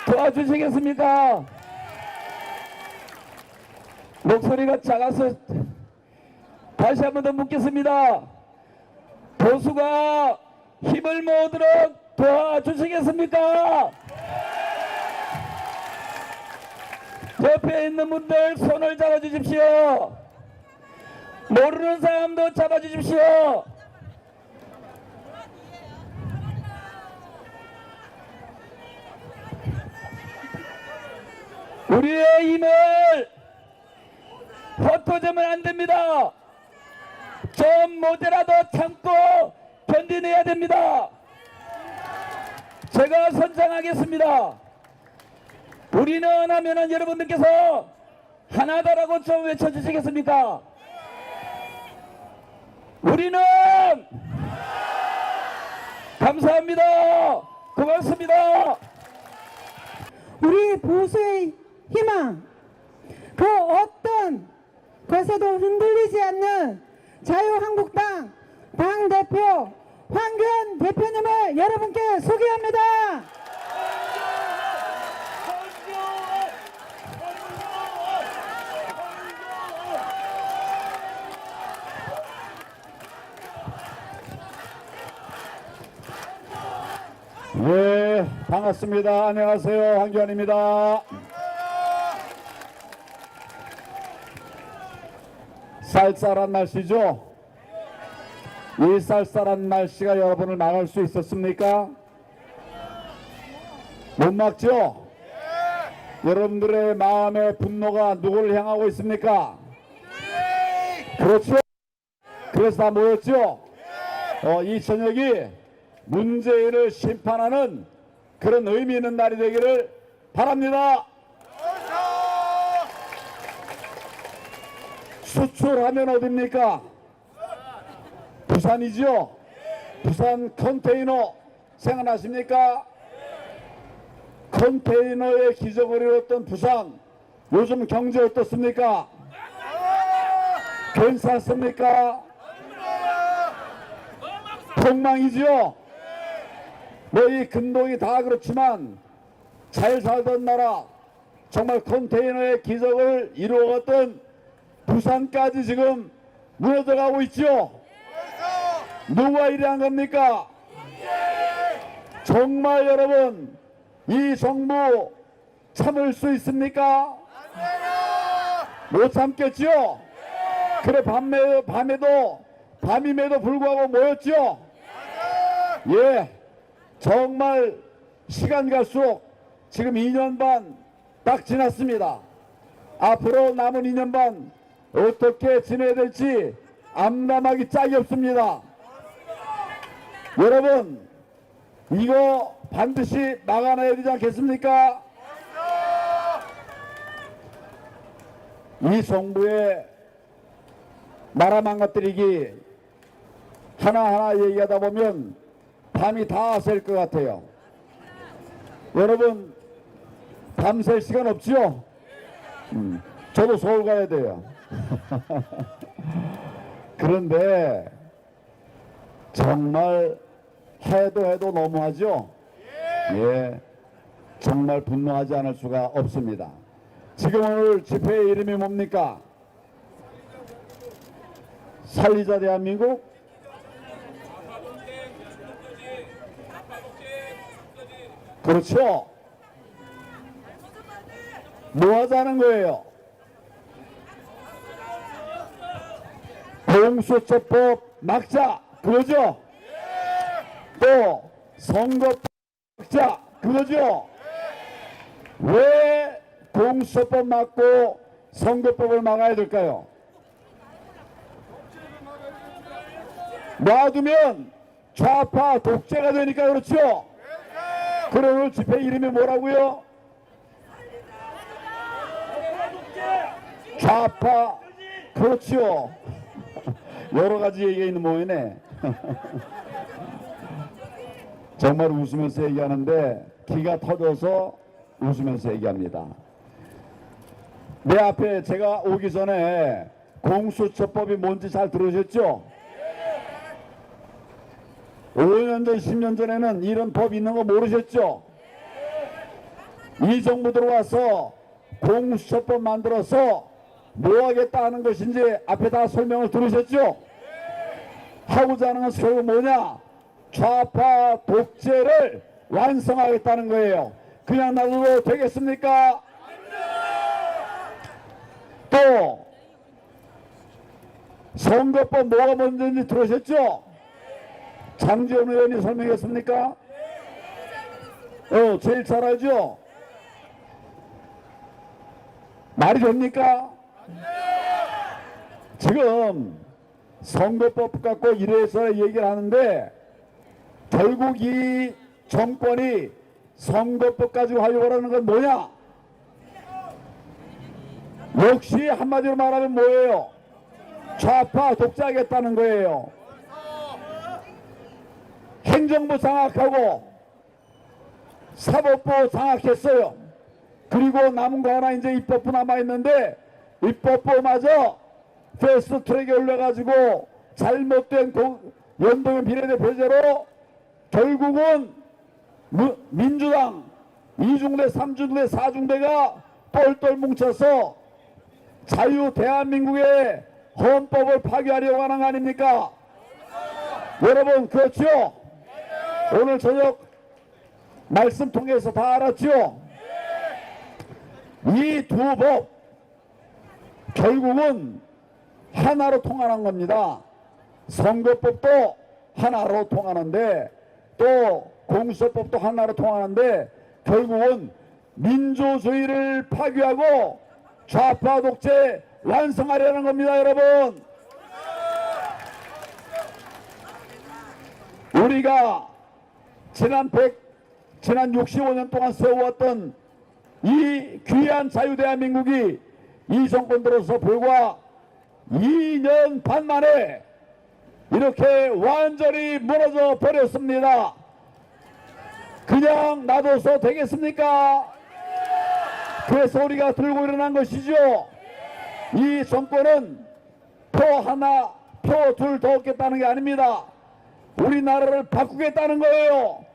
도와주시겠습니까? 목소리가 작아서 다시 한 번 더 묻겠습니다. 보수가 힘을 모으도록 도와주시겠습니까? 옆에 있는 분들 손을 잡아주십시오. 모르는 사람도 잡아주십시오. 우리의 힘을 헛도주면 안 됩니다. 좀 모자라도 참고 견디내야 됩니다. 제가 선창하겠습니다. 우리는 하면은 여러분들께서 하나다라고 좀 외쳐주시겠습니까? 우리는 감사합니다. 고맙습니다. 우리 보수의 희망, 그 어떤 것에도 흔들리지 않는 자유한국당 당대표 황교안 대표님을 여러분께 소개합니다. 네, 반갑습니다. 안녕하세요. 황교안입니다. 쌀쌀한 날씨죠? 이 쌀쌀한 날씨가 여러분을 막을 수 있었습니까? 못 막죠? 여러분들의 마음의 분노가 누구를 향하고 있습니까? 그렇죠? 그래서 다 모였죠? 이 저녁이 문재인을 심판하는 그런 의미 있는 날이 되기를 바랍니다. 수출하면 어딥니까? 부산이죠? 부산 컨테이너 생각나십니까? 컨테이너의 기적을 이뤘던 부산, 요즘 경제 어떻습니까? 괜찮습니까? 폭망이죠? 뭐 이 근동이 다 그렇지만 잘 살던 나라, 정말 컨테이너의 기적을 이루어갔던 부산까지 지금 무너져가고 있죠? 누가 이래한 겁니까? 정말 여러분, 이 정부 참을 수 있습니까? 못 참겠죠? 그래 밤임에도 불구하고 모였죠? 예, 정말 시간 갈수록 지금 2년 반 딱 지났습니다. 앞으로 남은 2년 반 어떻게 지내야 될지 암담하기 짝이 없습니다. 여러분, 이거 반드시 막아내야 되지 않겠습니까? 이 정부의 나라 망가뜨리기 하나하나 얘기하다 보면 밤이 다 셀 것 같아요. 여러분, 밤 셀 시간 없죠? 저도 서울 가야 돼요. 그런데 정말 해도 너무하죠? 예, 정말 분노하지 않을 수가 없습니다. 지금 오늘 집회의 이름이 뭡니까? 살리자 대한민국? 그렇죠. 뭐 하자는 거예요? 공수처법 막자 그거죠? 또 선거법 막자 그거죠? 왜 공수처법 막고 선거법을 막아야 될까요? 놔두면 좌파 독재가 되니까 그렇죠? 그럼 오늘 집회 이름이 뭐라고요? 좌파 그렇죠. 여러 가지 얘기가 있는 모양이네. 정말 웃으면서 얘기하는데 기가 터져서 웃으면서 얘기합니다. 내 앞에 제가 오기 전에 공수처법이 뭔지 잘 들으셨죠? 5년 전 10년 전에는 이런 법 있는 거 모르셨죠? 이 정부 들어와서 공수처법 만들어서 뭐 하겠다 하는 것인지 앞에 다 설명을 들으셨죠? 하고자 하는 것은 결국 뭐냐? 좌파 독재를 완성하겠다는 거예요. 그냥 놔둬도 되겠습니까? 또 선거법 뭐가 먼저인지 들으셨죠? 장지원 의원이 설명했습니까? 제일 잘 알죠? 말이 됩니까? 지금 선거법 갖고 이래서 얘기를 하는데 결국 이 정권이 선거법 가지고 하려고 하는 건 뭐냐? 역시 한마디로 말하면 뭐예요? 좌파 독재하겠다는 거예요. 행정부 장악하고 사법부 장악했어요. 그리고 남은 거 하나 이제 입법부 남아있는데 입법부마저 패스트트랙에 올려가지고 잘못된 연동형 비례대표제로 결국은 민주당 2중대 3중대 4중대가 똘똘 뭉쳐서 자유 대한민국의 헌법을 파괴하려고 하는 거 아닙니까? 여러분 그렇죠? 오늘 저녁 말씀 통해서 다 알았죠? 이 두 법 결국은 하나로 통하는 겁니다. 선거법도 하나로 통하는데 또 공수처법도 하나로 통하는데 결국은 민주주의를 파괴하고 좌파 독재 완성하려는 겁니다. 여러분, 우리가 지난 65년 동안 세워왔던 이 귀한 자유대한민국이 이 정권 들어서 불과 2년 반 만에 이렇게 완전히 무너져 버렸습니다. 그냥 놔둬서 되겠습니까? 그래서 우리가 들고 일어난 것이죠. 이 정권은 표 하나, 표 둘 더 얻겠다는 게 아닙니다. 우리나라를 바꾸겠다는 거예요.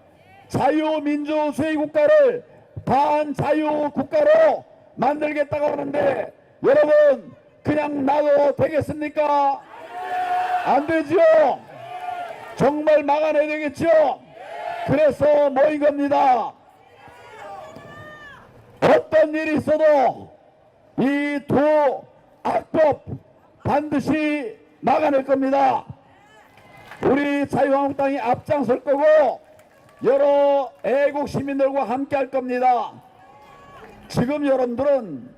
자유민주주의 국가를 반자유 국가로 만들겠다고 하는데 여러분 그냥 놔도 되겠습니까? 안 되죠. 정말 막아내야 되겠죠. 그래서 모인 겁니다. 어떤 일이 있어도 이 두 악법 반드시 막아낼 겁니다. 우리 자유한국당이 앞장설 거고 여러 애국 시민들과 함께 할 겁니다. 지금 여러분들은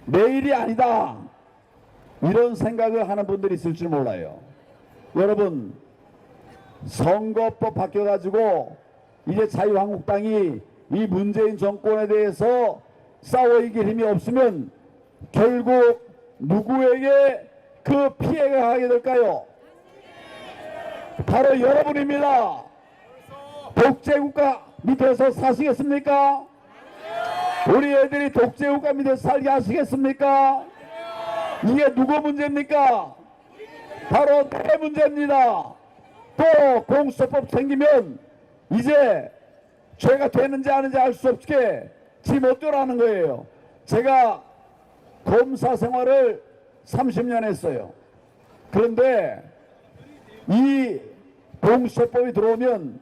내일이 아니다. 이런 생각을 하는 분들이 있을 줄 몰라요. 여러분, 선거법 바뀌어가지고 이제 자유한국당이 이 문재인 정권에 대해서 싸워 이길 힘이 없으면 결국 누구에게 그 피해가 가게 될까요? 바로 여러분입니다. 독재국가 밑에서 사시겠습니까? 우리 애들이 독재국가 밑에서 살게 하시겠습니까? 이게 누구 문제입니까? 바로 내 문제입니다. 또 공수처법 생기면 이제 죄가 되는지 아닌지 알 수 없게 지 못대로라는 거예요. 제가 검사 생활을 30년 했어요. 그런데 이 공수처법이 들어오면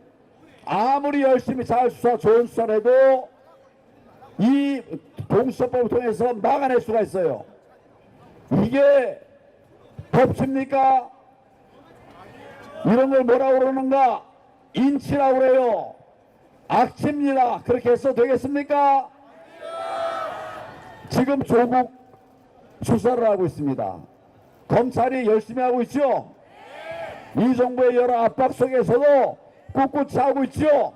아무리 열심히 잘 수사 좋은 수사를 해도 이 공수처법을 통해서 막아낼 수가 있어요. 이게 법치입니까? 이런 걸 뭐라고 그러는가? 인치라고 그래요. 악취입니다. 그렇게 해서 되겠습니까? 지금 조국 수사를 하고 있습니다. 검찰이 열심히 하고 있죠? 이 정부의 여러 압박 속에서도 꿋꿋이 하고 있죠?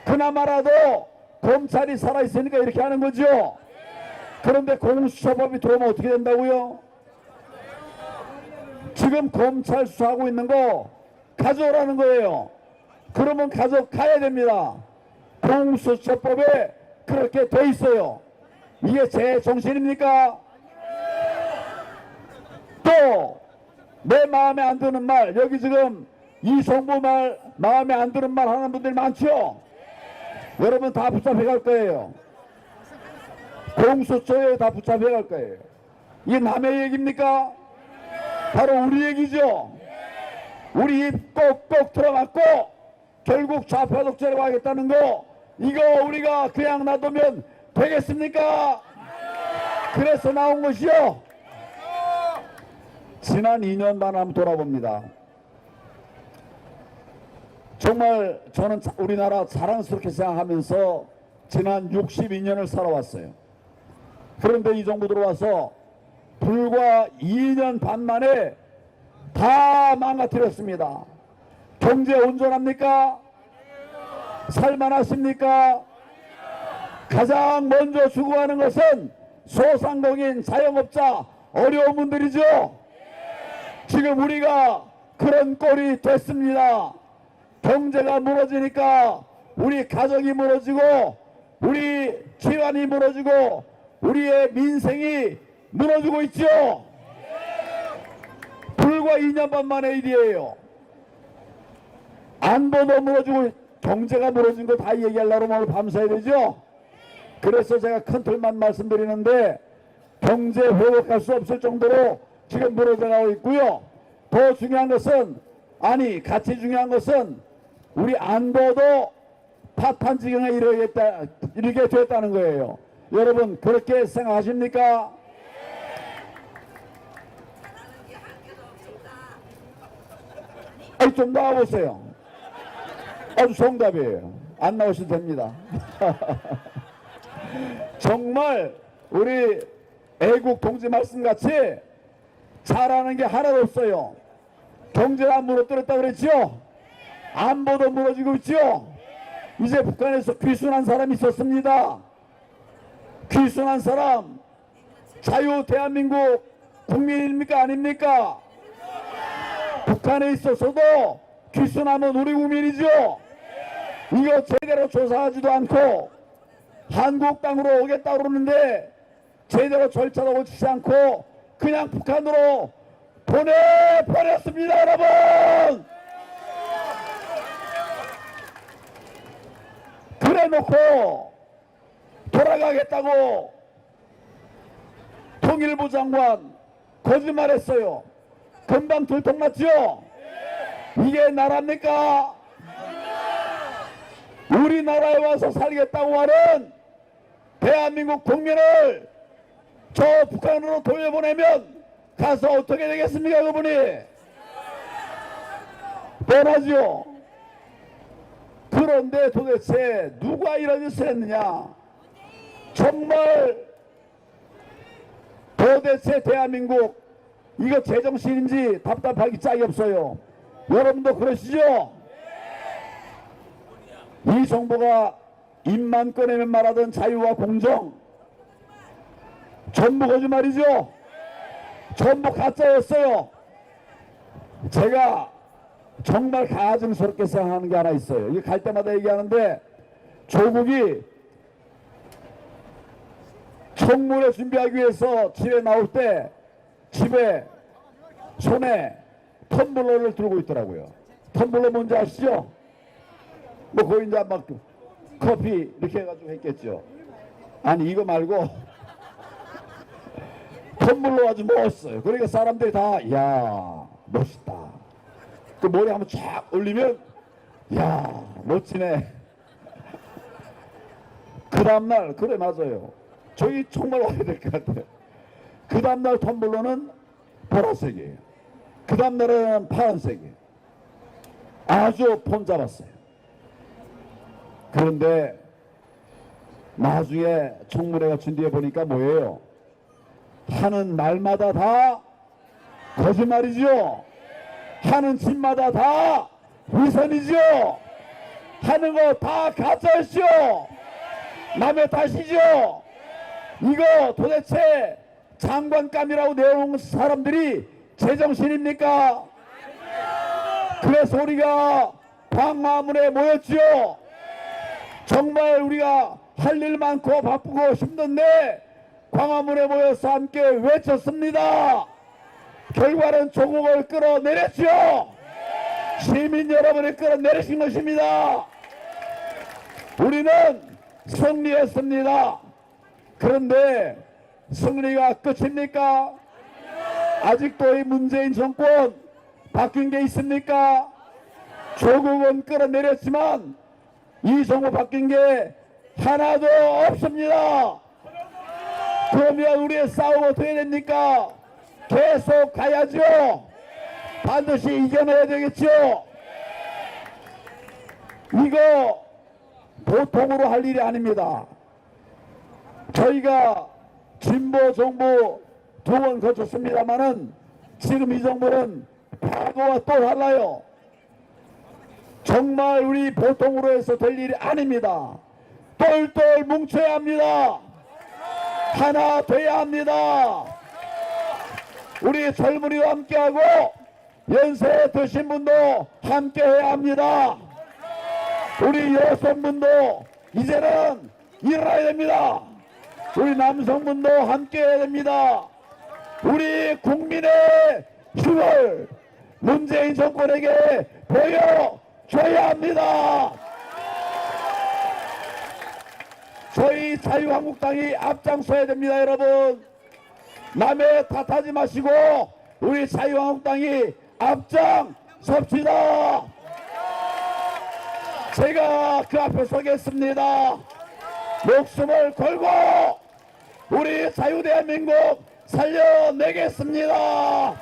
그나마라도 검찰이 살아있으니까 이렇게 하는 거죠? 그런데 공수처법이 들어오면 어떻게 된다고요? 지금 검찰 수사하고 있는 거 가져오라는 거예요. 그러면 가져가야 됩니다. 공수처법에 그렇게 돼 있어요. 이게 제 정신입니까? 또 내 마음에 안 드는 말, 여기 지금 이 정부 말 마음에 안 드는 말 하는 분들이 많죠? 여러분 다 붙잡혀 갈 거예요. 공수처에 다 붙잡혀 갈 거예요. 이게 남의 얘기입니까? 바로 우리 얘기죠. 우리 입 꼭꼭 들어맞고 결국 좌파 독재로 하겠다는 거, 이거 우리가 그냥 놔두면 되겠습니까? 그래서 나온 것이요. 지난 2년 반 한번 돌아봅니다. 정말 저는 우리나라 자랑스럽게 생각하면서 지난 62년을 살아왔어요. 그런데 이 정부 들어와서 불과 2년 반 만에 다 망가뜨렸습니다. 경제 온전합니까? 살만하십니까? 가장 먼저 죽어가는 것은 소상공인, 자영업자, 어려운 분들이죠. 지금 우리가 그런 꼴이 됐습니다. 경제가 무너지니까 우리 가정이 무너지고 우리 집안이 무너지고 우리의 민생이 무너지고 있죠. 불과 2년 반 만의 일이에요. 안보도 무너지고 경제가 무너진 거 다 얘기하려고 오늘 밤새야 되죠. 그래서 제가 큰 틀만 말씀드리는데 경제 회복할 수 없을 정도로 지금 무너져가고 있고요. 더 중요한 것은, 아니 같이 중요한 것은 우리 안보도 파탄 지경에 이르게 됐다는 거예요. 여러분 그렇게 생각하십니까? 아니 좀 나와보세요. 아주 정답이에요. 안 나오셔도 됩니다. 정말 우리 애국 동지 말씀같이 잘하는 게 하나도 없어요. 경제가 무너뜨렸다고 그랬죠? 안보도 무너지고 있죠? 이제 북한에서 귀순한 사람이 있었습니다. 귀순한 사람, 자유 대한민국 국민입니까 아닙니까? 북한에 있어서도 귀순하면 우리 국민이죠? 이거 제대로 조사하지도 않고 한국 땅으로 오겠다고 그러는데 제대로 절차도 거치지 않고 그냥 북한으로 보내버렸습니다, 여러분! 그래 놓고 돌아가겠다고 통일부 장관 거짓말했어요. 금방 들통났죠? 이게 나라입니까? 우리나라에 와서 살겠다고 하는 대한민국 국민을 저 북한으로 돌려보내면 가서 어떻게 되겠습니까, 그분이? 뻔하죠? 그런데 도대체 누가 이런 짓을 했느냐? 정말 도대체 대한민국 이거 제정신인지 답답하기 짝이 없어요. 여러분도 그러시죠? 이 정부가 입만 꺼내면 말하던 자유와 공정 전부 거짓말이죠. 전부 가짜였어요. 제가 정말 가증스럽게 생각하는 게 하나 있어요. 이게 갈 때마다 얘기하는데 조국이 청문회 준비하기 위해서 집에 나올 때 집에 손에 텀블러를 들고 있더라고요. 텀블러 뭔지 아시죠? 뭐 거기 이제 막 커피 이렇게 해가지고 했겠죠. 아니 이거 말고 텀블러 아주 멋있어요. 그러니까 사람들이 다 이야 멋있다. 그 머리 한번 쫙 올리면 이야 멋지네. 그 다음날 그래 맞아요. 저희 정말 와야 될 것 같아요. 그 다음날 텀블러는 보라색이에요. 그 다음날은 파란색이에요. 아주 폼 잡았어요. 그런데 나중에 청문회가 준비해 보니까 뭐예요? 하는 날마다 다 거짓말이죠. 하는 집마다 다 위선이죠. 하는 거 다 가짜였죠. 남의 탓이죠. 이거 도대체 장관감이라고 내온 사람들이 제정신입니까? 그래서 우리가 광화문에 모였죠. 정말 우리가 할 일 많고 바쁘고 힘든데 광화문에 모여서 함께 외쳤습니다. 결과는 조국을 끌어내렸죠. 시민 여러분이 끌어내리신 것입니다. 우리는 승리했습니다. 그런데 승리가 끝입니까? 아직도 이 문재인 정권 바뀐 게 있습니까? 조국은 끌어내렸지만 이 정부 바뀐 게 하나도 없습니다. 그러면 우리의 싸움 어떻게 됩니까? 계속 가야죠. 반드시 이겨내야 되겠죠. 이거 보통으로 할 일이 아닙니다. 저희가 진보 정부 2번 거쳤습니다마는 지금 이 정부는 과거와 또 달라요. 정말 우리 보통으로 해서 될 일이 아닙니다. 똘똘 뭉쳐야 합니다. 하나 돼야 합니다. 우리 젊은이와 함께하고 연세 드신 분도 함께해야 합니다. 우리 여성분도 이제는 일어나야 됩니다. 우리 남성분도 함께해야 됩니다. 우리 국민의 힘을 문재인 정권에게 보여줘야 합니다. 저희 자유한국당이 앞장서야 됩니다. 여러분 남의 탓하지 마시고 우리 자유한국당이 앞장섭시다. 제가 그 앞에 서겠습니다. 목숨을 걸고 우리 자유대한민국 살려내겠습니다.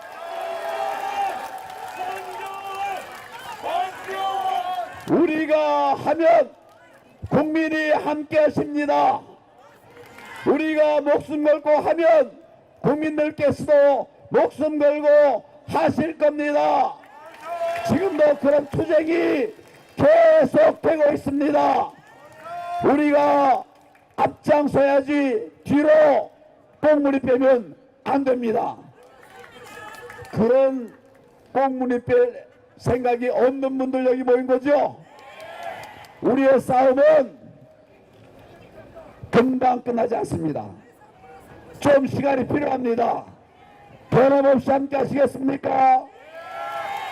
우리가 하면 국민이 함께 하십니다. 우리가 목숨 걸고 하면 국민들께서도 목숨 걸고 하실 겁니다. 지금도 그런 투쟁이 계속되고 있습니다. 우리가 앞장서야지 뒤로 꽁무니 빼면 안 됩니다. 그런 꽁무니 뺄 생각이 없는 분들 여기 모인 거죠? 우리의 싸움은 금방 끝나지 않습니다. 좀 시간이 필요합니다. 변함없이 함께 하시겠습니까?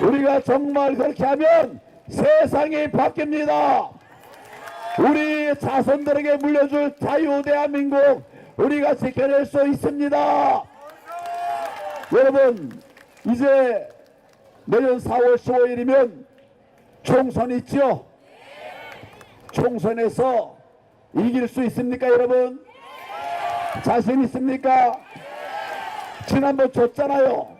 우리가 정말 그렇게 하면 세상이 바뀝니다. 우리 자손들에게 물려줄 자유 대한민국 우리가 지켜낼 수 있습니다. 여러분 이제 내년 4월 15일이면 총선 있죠? 총선에서 이길 수 있습니까 여러분? 자신 있습니까? 지난번 졌잖아요.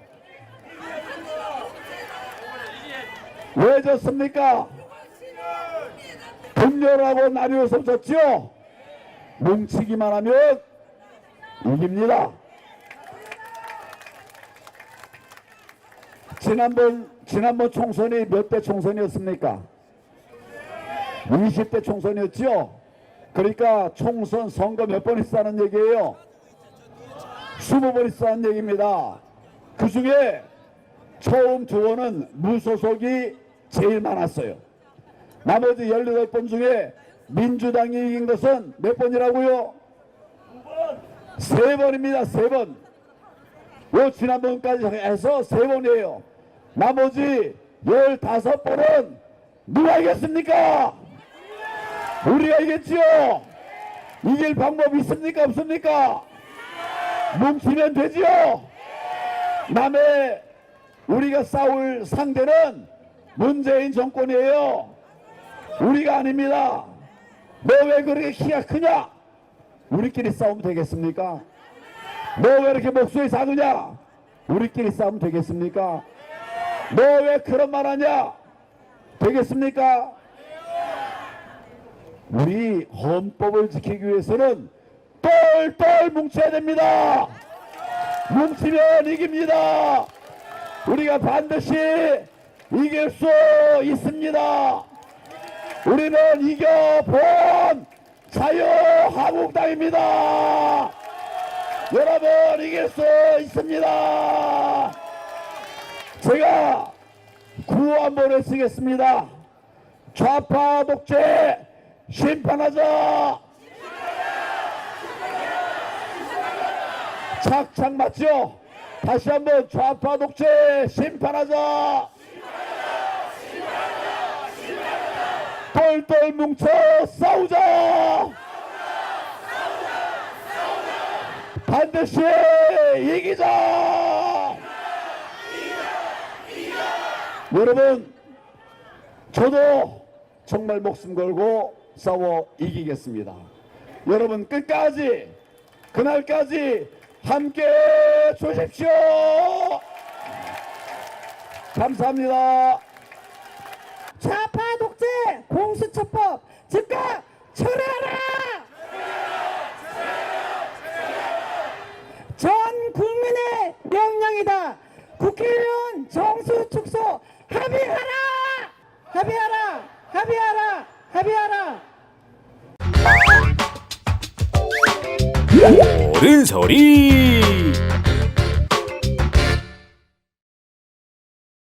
왜 졌습니까? 분열하고 나뉘어서 졌죠? 뭉치기만 하면 이깁니다. 지난번 총선이 몇 대 총선이었습니까? 20대 총선이었죠? 그러니까 총선 선거 몇 번 있었다는 얘기예요? 20번 있었다는 얘기입니다. 그 중에 처음 2번은 무소속이 제일 많았어요. 나머지 18번 중에 민주당이 이긴 것은 몇 번이라고요? 3번입니다. 3번. 요 지난번까지 해서 3번이에요. 나머지 15번은 누가 이겼습니까? 우리가 이겼지요. 이길 방법 있습니까? 없습니까? 뭉치면 되지요. 남의 우리가 싸울 상대는 문재인 정권이에요. 우리가 아닙니다. 너 왜 그렇게 키가 크냐? 우리끼리 싸우면 되겠습니까? 너 왜 이렇게 목소리 작으냐? 우리끼리 싸우면 되겠습니까? 너 왜 그런 말 하냐? 되겠습니까? 우리 헌법을 지키기 위해서는 똘똘 뭉쳐야 됩니다. 뭉치면 이깁니다. 우리가 반드시 이길 수 있습니다. 우리는 이겨본 자유한국당입니다. 여러분 이길 수 있습니다. 제가 구호 한번 외치겠습니다. 좌파 독재 심판하자. 착착 맞죠? 다시 한번 좌파 독재 심판하자. 똘똘 뭉쳐 싸우자. 반드시 이기자. 여러분 저도 정말 목숨 걸고 싸워 이기겠습니다. 여러분 끝까지 그날까지 함께 주십시오. 감사합니다. 좌파 독재 공수처법 즉각 철회하라! 전 국민의 명령이다. 국회의원 정수 축소 합의하라! 합의하라! 합의하라! 합의하라! 옳은 소리